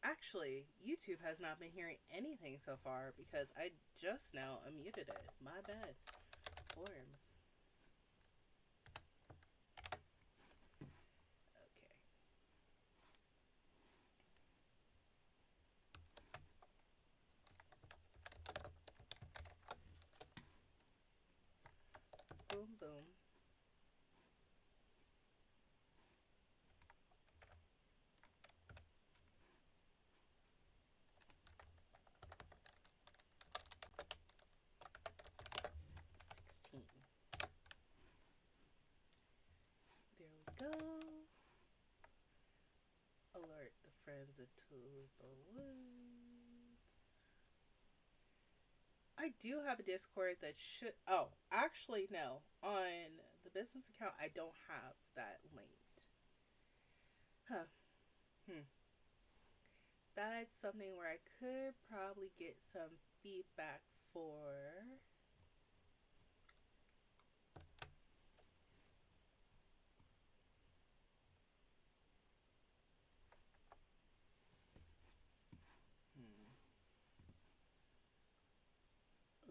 Actually, YouTube has not been hearing anything so far because I just now unmuted it. My bad. Form. Okay. Boom, boom. $16. There we go. Alert the friends of Tulipa Woods. I do have a Discord that should. Oh, actually, no. On the business account, I don't have that linked. Huh. Hmm. That's something where I could probably get some feedback for. Hmm.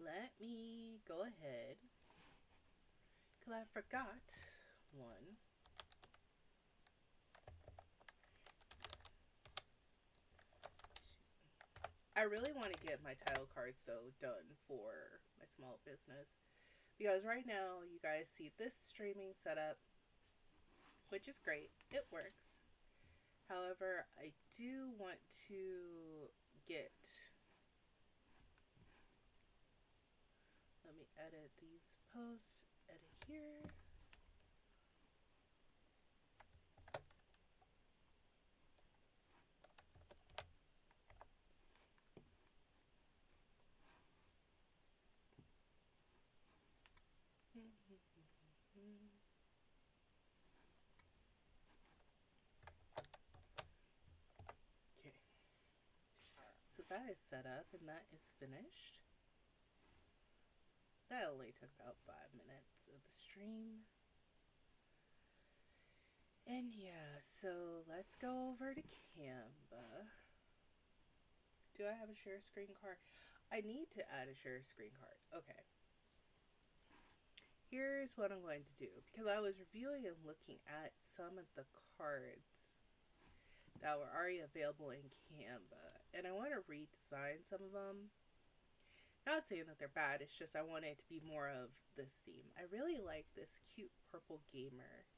Let me go ahead. Because I forgot one. I really want to get my title cards though done for my small business. Because right now you guys see this streaming setup, which is great. It works. However, I do want to get. Let me edit these posts. Edit here. Okay. So that is set up and that is finished. That only took about 5 minutes of the stream. And yeah, so let's go over to Canva. Do I have a share screen card? I need to add a share screen card. Okay. Here's what I'm going to do. Because I was reviewing and looking at some of the cards that were already available in Canva. And I want to redesign some of them. Not saying that they're bad, it's just I want it to be more of this theme. I really like this cute purple gamer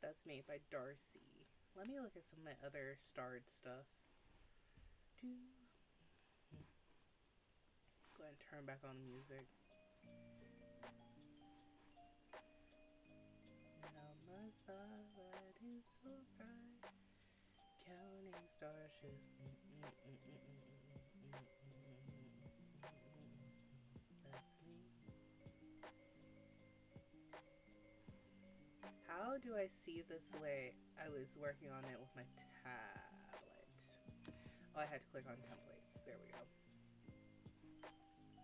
that's made by Darcy. Let me look at some of my other starred stuff. Go ahead and turn back on the music. Now my spotlight is so bright, counting starships. That's me. How do I see this way? I was working on it with my tablet. Oh, I had to click on templates. There we go.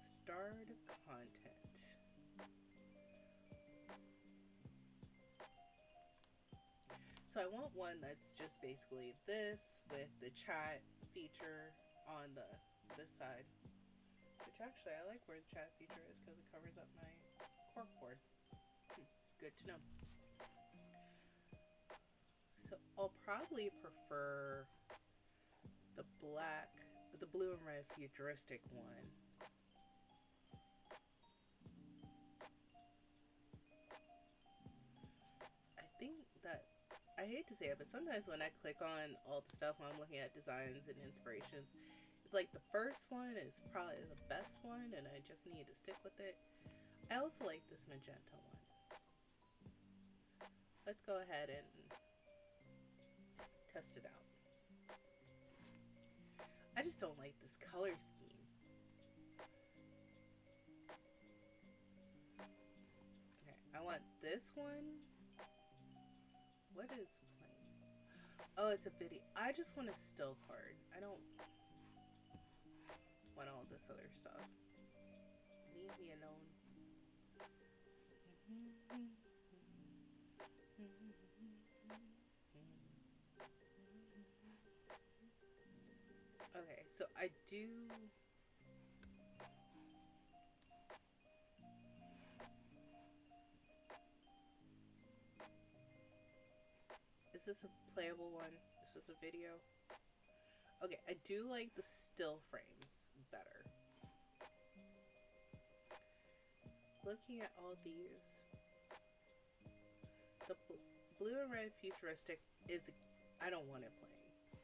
Start content. So I want one that's just basically this with the chat feature on this side. Which actually I like where the chat feature is because it covers up my corkboard. Good to know. So I'll probably prefer the blue and red futuristic one. I think that, I hate to say it, but sometimes when I click on all the stuff when I'm looking at designs and inspirations, it's like the first one is probably the best one and I just need to stick with it. I also like this magenta one. Let's go ahead and test it out. I just don't like this color scheme. Okay, I want this one. What is plain? Oh, it's a video. I just want a still card. I don't want all this other stuff. Leave me alone. Okay, so I do. Is this a playable one? Is this a video? Okay, I do like the still frames better. Looking at all these, the blue and red futuristic is, I don't want it playing.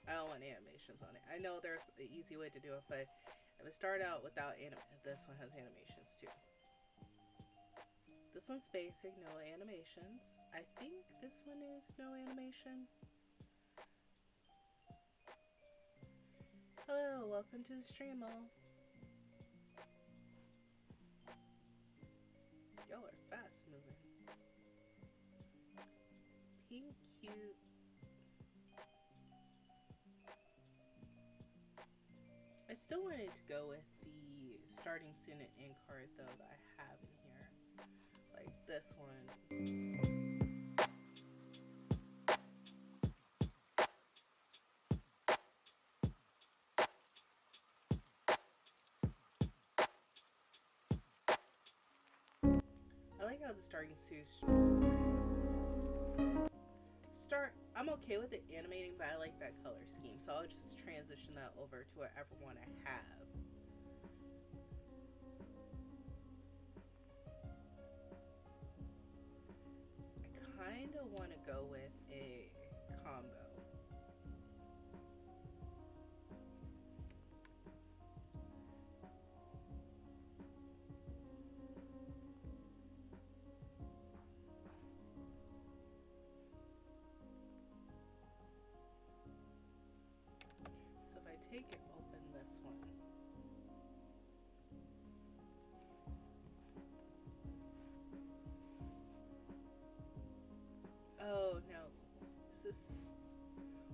I don't want animations on it. I know there's an easy way to do it, but if it started out without this one has animations too. This one's basic, no animations. I think this one is no animation. Hello, welcome to the stream all. Y'all are fast moving. Pink, cute. I still wanted to go with the starting student in card though that I have in here. Like this one. I like how the starting student I'm okay with it animating, but I like that color scheme, so I'll just transition that over to whatever one I have. I kind of want to go with a combo. So if I take and open this one, oh no, is this,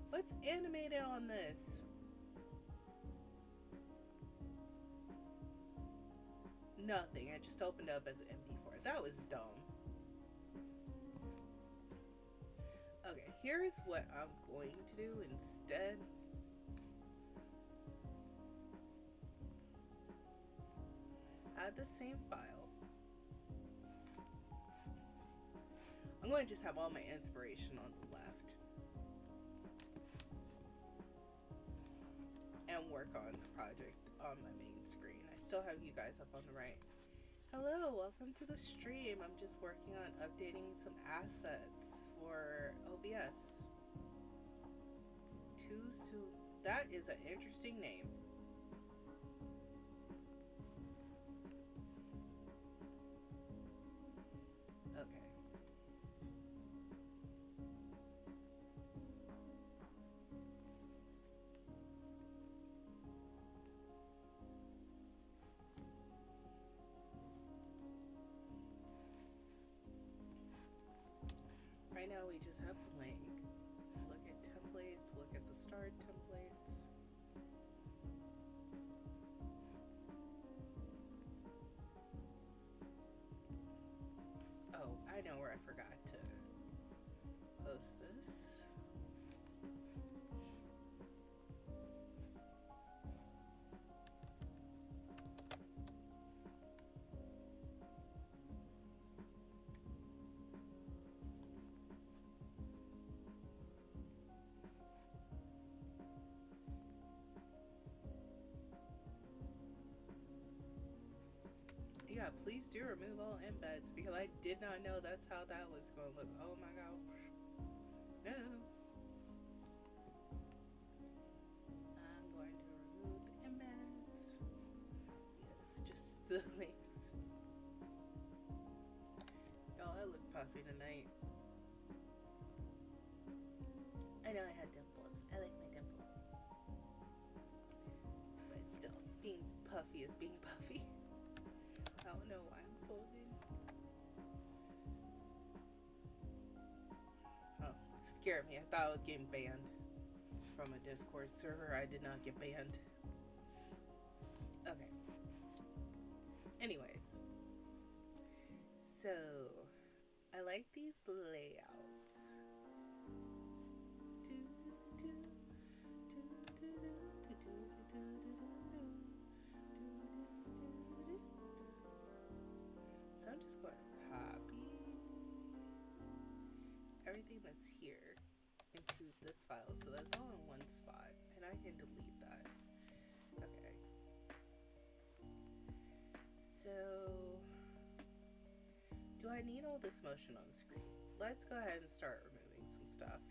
what's animated on this? Nothing. I just opened up as an MP4. That was dumb. Okay, here's what I'm going to do instead. Add the same file. I'm going to just have all my inspiration on the left. And work on the project on my main screen. I still have you guys up on the right. Hello, welcome to the stream. I'm just working on updating some assets for OBS. Too soon. That is an interesting name. Okay. Right now we just have blank. Look at templates, look at the start templates. Oh, I know where I forgot to post this. Yeah, please do remove all embeds because I did not know that's how that was going to look. Oh my gosh. No. I'm going to remove the embeds. Yes, just the links. Y'all, I look puffy tonight. I know I had dimples. I like my dimples. But still, being puffy is being puffy. I don't know why I'm swollen. Oh, scared me. I thought I was getting banned from a Discord server. I did not get banned. Okay. Anyways. So, I like these layouts. So I'm just going to copy everything that's here into this file, so that's all in one spot, and I can delete that. Okay. So, do I need all this motion on the screen? Let's go ahead and start removing some stuff.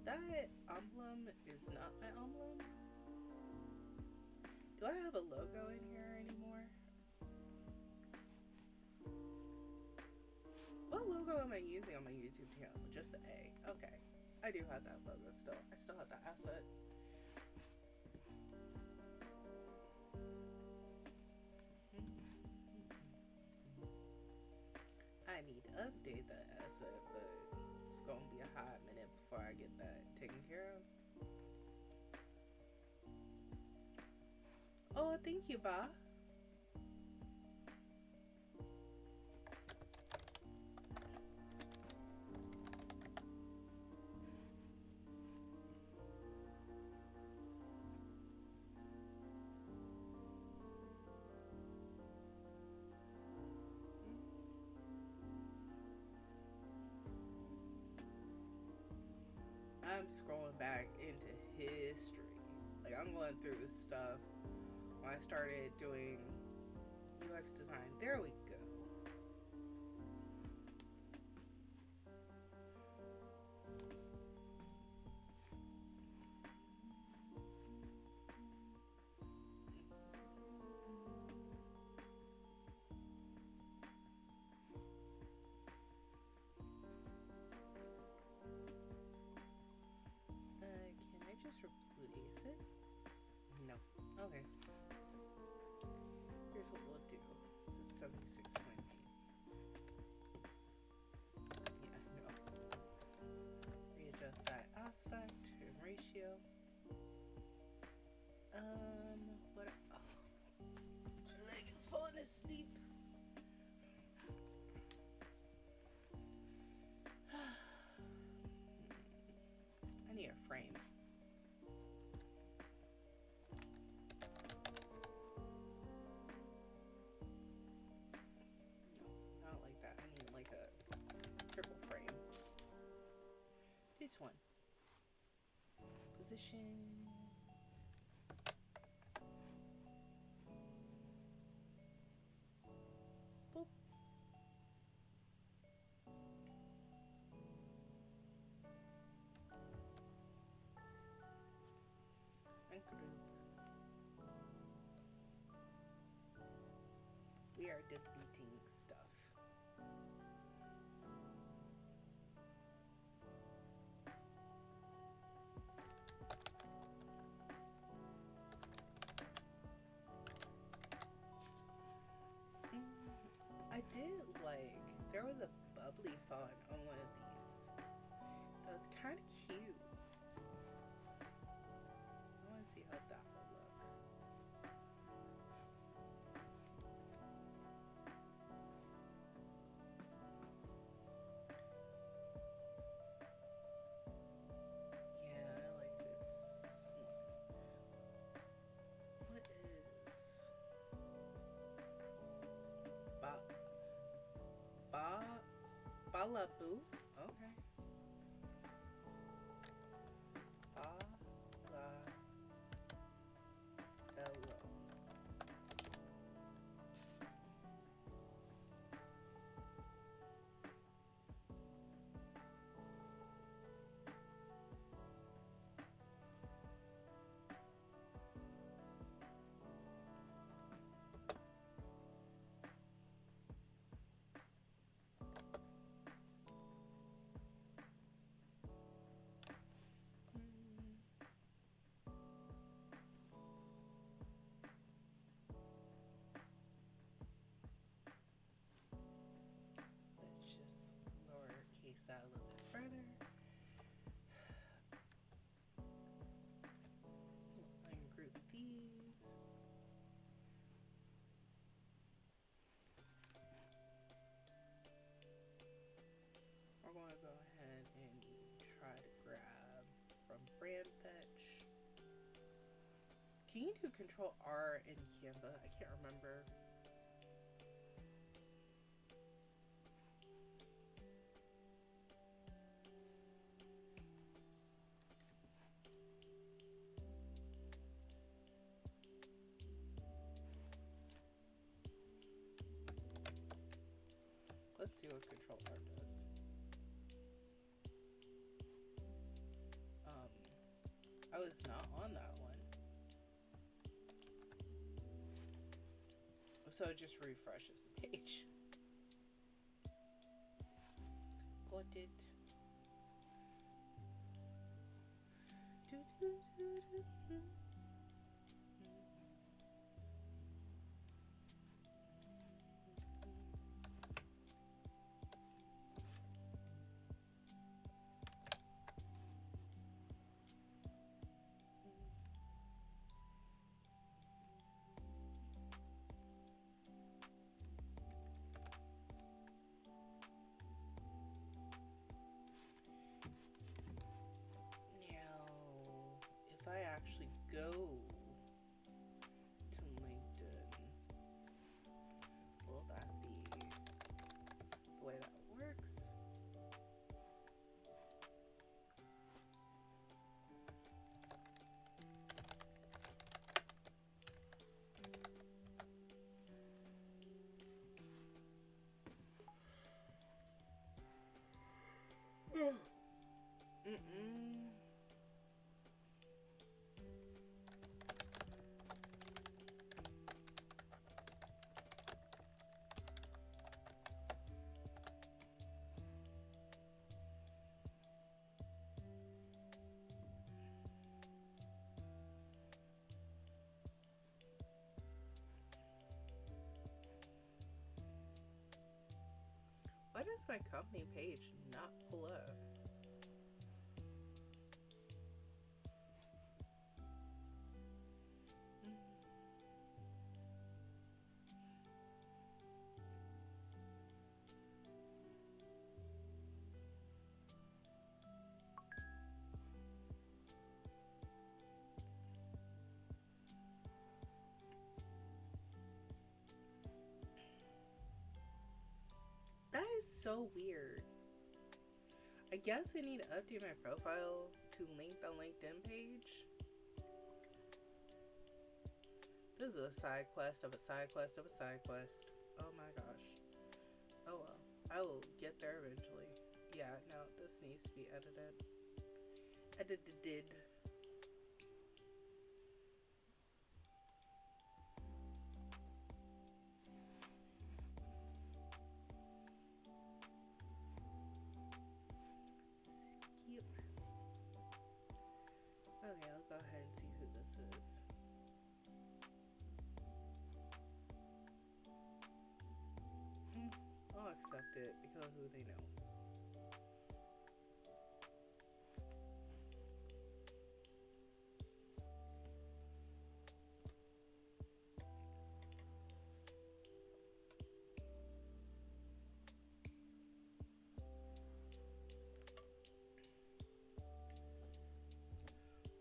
That emblem is not my emblem. Do I have a logo in here anymore? What logo am I using on my YouTube channel? Just the A. Okay. I do have that logo still. I still have that asset. I need to update that asset, but it's gonna be a hot minute before I get that taken care of. Oh, thank you, Ba. I'm scrolling back into history. Like, I'm going through stuff when I started doing UX design. There we go. Can I just replace it? No. Okay. Here's what we'll do. This is 76.8. Yeah, no. Readjust that aspect and ratio. What? Oh, my leg is falling asleep. I need a frame. No, not like that. I need like a triple frame. Each one. Position. Boop. And group. We are deleting stuff. I did like, there was a bubbly font on one of these that was kind of cute. I want to see how that will look. Yeah, I like this one. What is Balaboo? Okay. Balabello. Let's just lowercase that a little bit further. Ungroup these. We're going to go ahead and try to grab from brand Can you do Control R in Canva? I can't remember. Let's see what Control R does. I was not on that one. So it just refreshes the page. Got it. If I actually go to LinkedIn, will that be the way that works? Why does my company page not pull up? That is so weird. I guess I need to update my profile to link the LinkedIn page. This is a side quest of a side quest of a side quest. Oh my gosh. Oh well. I will get there eventually. Yeah, no, this needs to be edited. Edited. Okay, I'll go ahead and see who this is. I'll accept it because of who they know.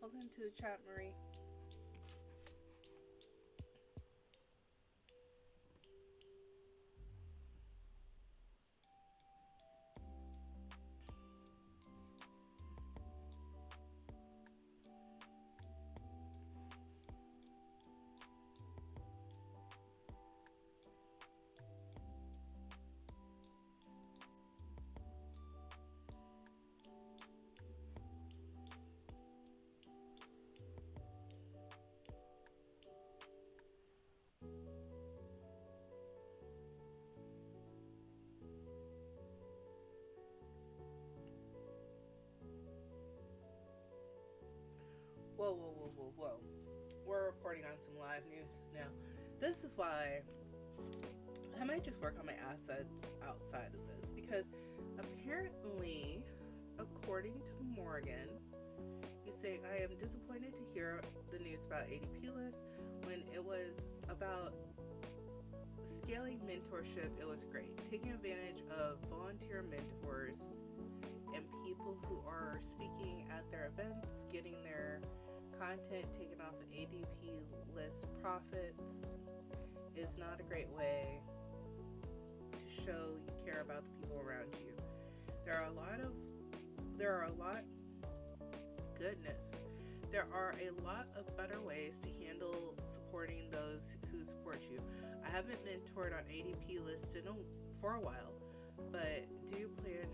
Welcome to the chat, Marie. Whoa. We're reporting on some live news now. This is why I might just work on my assets outside of this, because apparently, according to Morgan, he's saying, I am disappointed to hear the news about ADP list. When it was about scaling mentorship, it was great. Taking advantage of volunteer mentors and people who are speaking at their events, getting their Content taken off of ADP list profits is not a great way to show you care about the people around you. There are a lot of better ways to handle supporting those who support you. I haven't mentored on ADP lists for a while, but do plan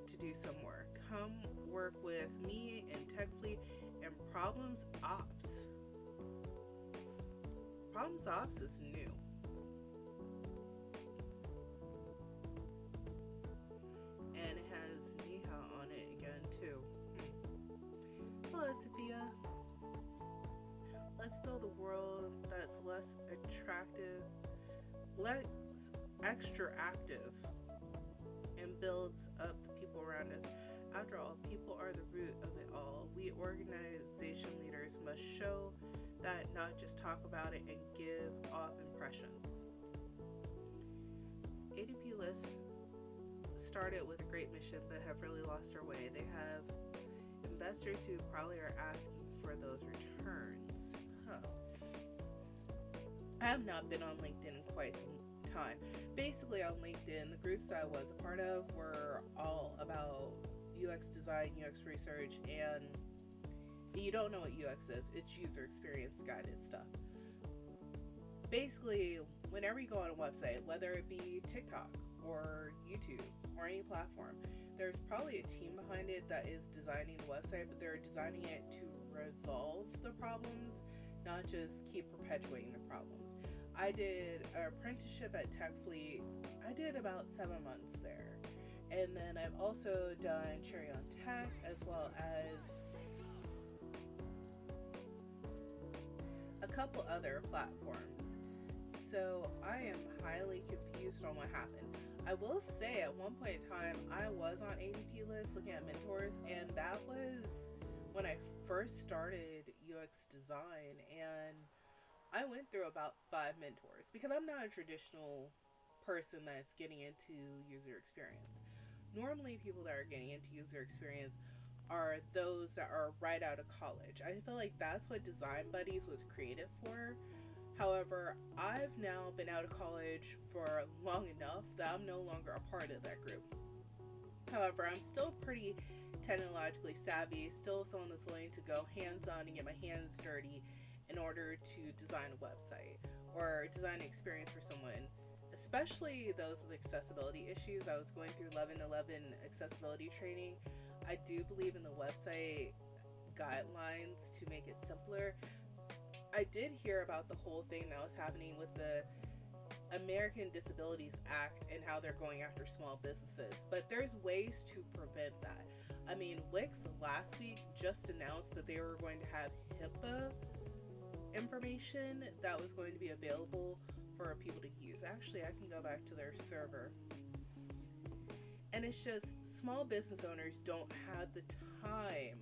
to do some more. Come work with me and TechFleet and Problems Ops. Problems Ops is new. And it has Niha on it again too. Hello, Sophia. Let's build a world that's less extra active, and builds up the people around us. After all, people are the root of it all. We organization leaders must show that, not just talk about it and give off impressions. ADP lists started with a great mission but have really lost their way. They have investors who probably are asking for those returns. I have not been on LinkedIn in quite some time. Basically on LinkedIn, the groups I was a part of were all about UX design, UX research, and if you don't know what UX is, it's user experience guided stuff. Basically, whenever you go on a website, whether it be TikTok or YouTube or any platform, there's probably a team behind it that is designing the website, but they're designing it to resolve the problems, not just keep perpetuating the problems. I did an apprenticeship at TechFleet. I did about 7 months there. And then I've also done Cherry on Tech, as well as a couple other platforms. So I am highly confused on what happened. I will say at one point in time, I was on ADP lists looking at mentors, and that was when I first started UX design, and I went through about 5 mentors because I'm not a traditional person that's getting into user experience. Normally, people that are getting into user experience are those that are right out of college. I feel like that's what Design Buddies was created for. However, I've now been out of college for long enough that I'm no longer a part of that group. However, I'm still pretty technologically savvy, still someone that's willing to go hands-on and get my hands dirty in order to design a website or design an experience for someone, especially those with accessibility issues. I was going through 1111 accessibility training. I do believe in the website guidelines to make it simpler. I did hear about the whole thing that was happening with the American Disabilities Act and how they're going after small businesses, but there's ways to prevent that. I mean, Wix last week just announced that they were going to have HIPAA information that was going to be available for people to use. Actually, I can go back to their server. And it's just small business owners don't have the time.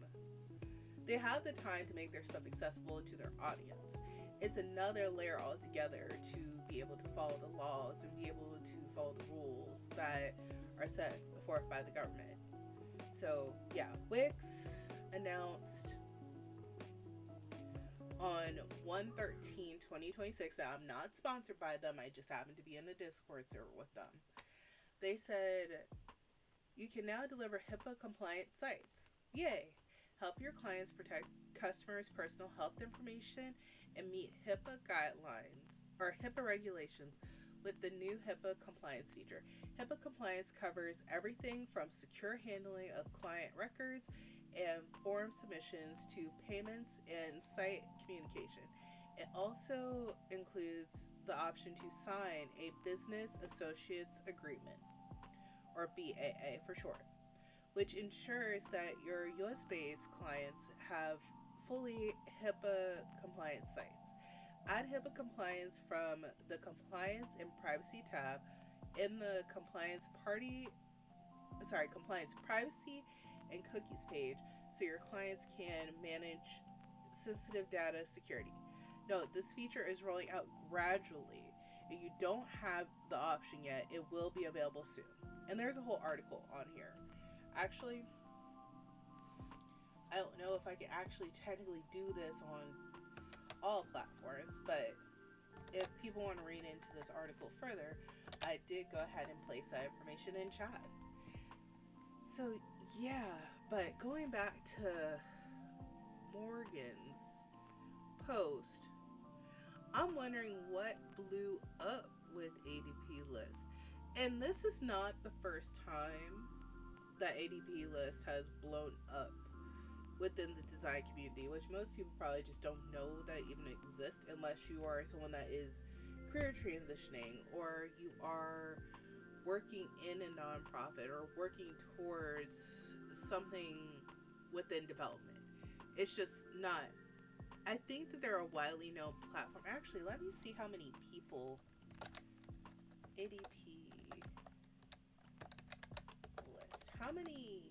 They have the time to make their stuff accessible to their audience. It's another layer altogether to be able to follow the laws and be able to follow the rules that are set forth by the government. So yeah, Wix announced on 1/13/2026 that I'm not sponsored by them. I just happen to be in a Discord server with them. They said you can now deliver HIPAA compliant sites. Yay! Help your clients protect customers' personal health information and meet HIPAA guidelines or HIPAA regulations with the new HIPAA compliance feature. HIPAA compliance covers everything from secure handling of client records and form submissions to payments and site communication. It also includes the option to sign a Business Associates Agreement, or BAA for short, which ensures that your US-based clients have fully HIPAA compliant sites. Add HIPAA compliance from the Compliance and Privacy tab in the compliance privacy and cookies page so your clients can manage sensitive data security. Note, this feature is rolling out gradually. If you don't have the option yet, it will be available soon. And there's a whole article on here. Actually, I don't know if I can actually technically do this on all platforms, but if people want to read into this article further, I did go ahead and place that information in chat. So yeah, but going back to Morgan's post, I'm wondering what blew up with ADP List. And this is not the first time that ADP List has blown up within the design community, which most people probably just don't know that even exists unless you are someone that is career transitioning or you are working in a nonprofit or working towards something within development. It's just not. I think that they're a widely known platform. Actually, let me see how many people ADP List. How many?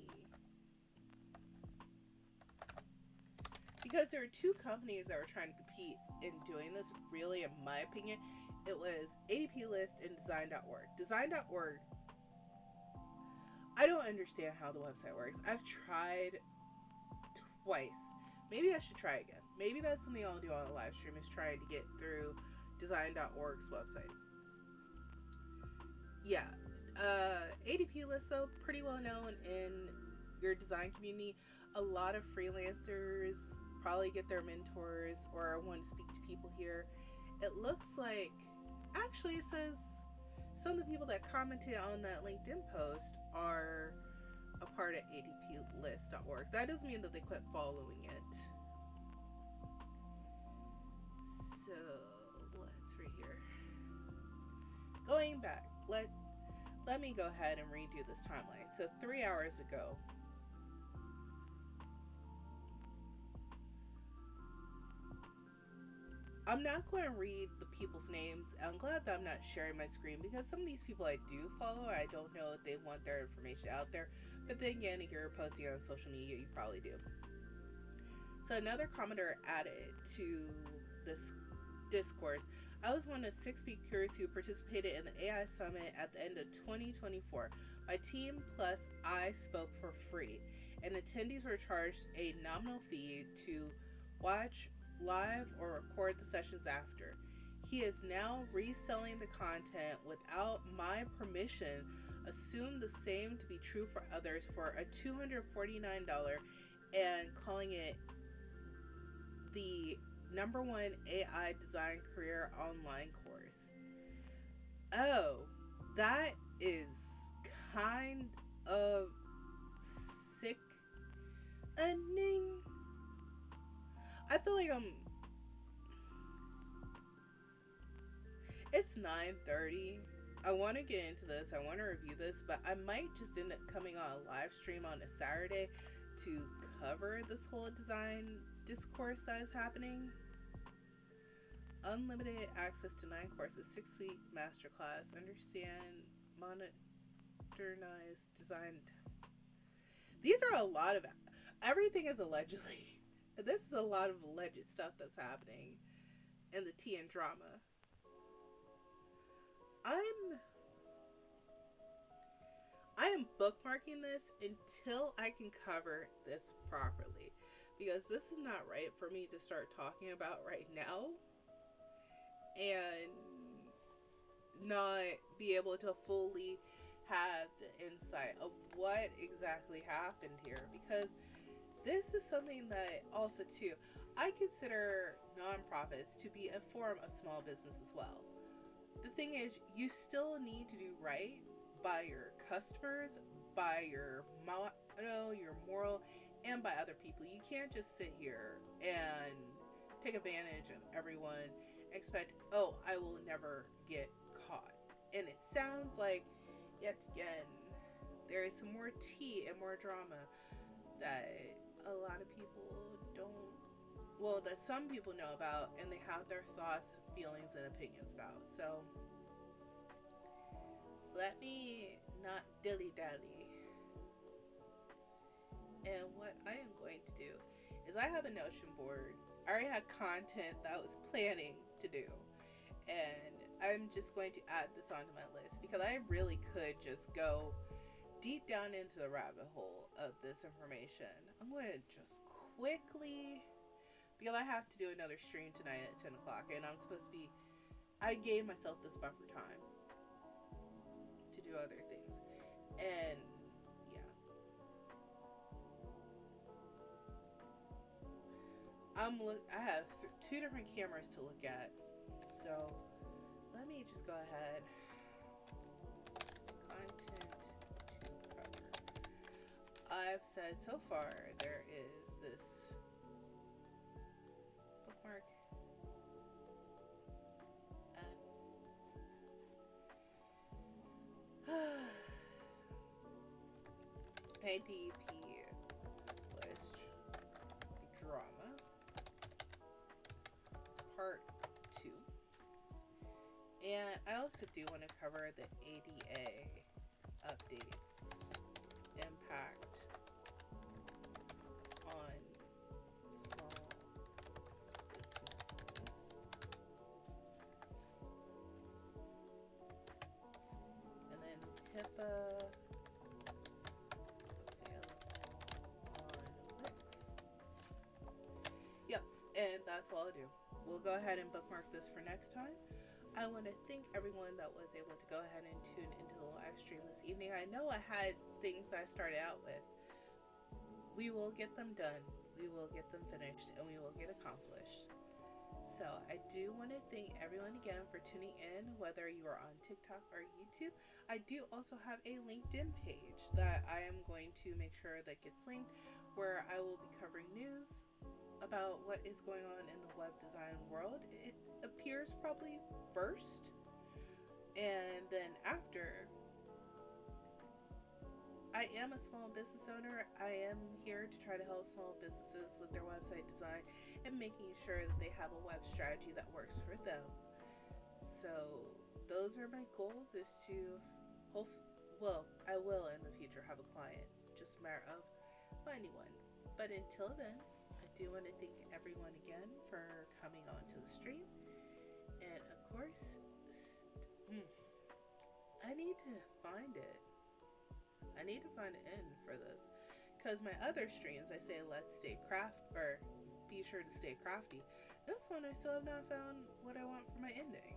Because there are two companies that were trying to compete in doing this, really, in my opinion. It was ADP List and Design.org. Design.org, I don't understand how the website works. I've tried twice. Maybe I should try again. Maybe that's something I'll do on a live stream, is trying to get through Design.org's website. Yeah. ADP List, though, pretty well known in your design community. A lot of freelancers probably get their mentors or want to speak to people here. It looks like, actually, it says some of the people that commented on that LinkedIn post are a part of adplist.org. That doesn't mean that they quit following it. So let's read here. Going back, let me go ahead and redo this timeline. So 3 hours ago, I'm not going to read the people's names. I'm glad that I'm not sharing my screen, because some of these people I do follow, I don't know if they want their information out there. But then again, if you're posting on social media, you probably do. So another commenter added to this discourse. I was one of 6 speakers who participated in the AI Summit at the end of 2024. My team plus I spoke for free, and attendees were charged a nominal fee to watch live or record the sessions after. He is now reselling the content without my permission. Assume the same to be true for others for a $249 and calling it the #1 AI design career online course. Oh, that is kind of sickening. I feel like it's 9:30. I want to get into this. I want to review this, but I might just end up coming on a live stream on a Saturday to cover this whole design discourse that is happening. Unlimited access to 9 courses, 6-week masterclass, understand, modernized, designed. These are a lot of, everything is allegedly. This is a lot of alleged stuff that's happening in the tea and drama. I am bookmarking this until I can cover this properly, because this is not right for me to start talking about right now and not be able to fully have the insight of what exactly happened here, because this is something that also too, I consider nonprofits to be a form of small business as well. The thing is, you still need to do right by your customers, by your motto, your moral, and by other people. You can't just sit here and take advantage of everyone, expect, oh, I will never get caught. And it sounds like, yet again, there is some more tea and more drama that a lot of people don't, well, that some people know about, and they have their thoughts, feelings, and opinions about. So let me not dilly-dally. And what I am going to do is, I have a Notion board. I already had content that I was planning to do, and I'm just going to add this onto my list, because I really could just go deep down into the rabbit hole of this information, I'm going to just quickly, because I have to do another stream tonight at 10 o'clock, and I'm supposed to be, I gave myself this buffer time to do other things. And yeah, I have two different cameras to look at, so let me just go ahead. Content to cover. I've said so far there is this bookmark ADP list drama part 2, and I also do want to cover the ADA updates impact on small businesses, and then HIPAA and that's all I do. We'll go ahead and bookmark this for next time. I want to thank everyone that was able to go ahead and tune into the live stream this evening. I know I had things I started out with. We will get them done. We will get them finished, and we will get accomplished. So I do want to thank everyone again for tuning in, whether you are on TikTok or YouTube. I do also have a LinkedIn page that I am going to make sure that gets linked, where I will be covering news about what is going on in the web design world. It appears probably first, and then after. I am a small business owner. I am here to try to help small businesses with their website design and making sure that they have a web strategy that works for them. So those are my goals, is to I will in the future have a client, just a matter of finding one. But until then, I do want to thank everyone again for coming on to the stream. And of course, I need to find it. I need to find an end for this, because my other streams I say let's stay or be sure to stay crafty. This one I still have not found what I want for my ending.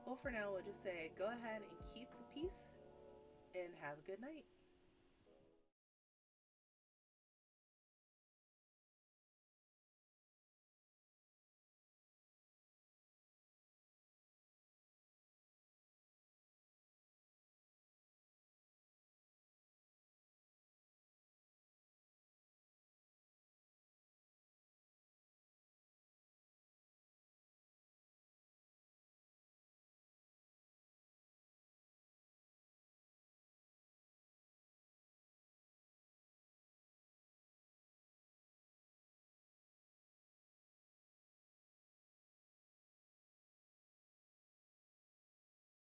Well, for now we'll just say go ahead and keep the peace and have a good night.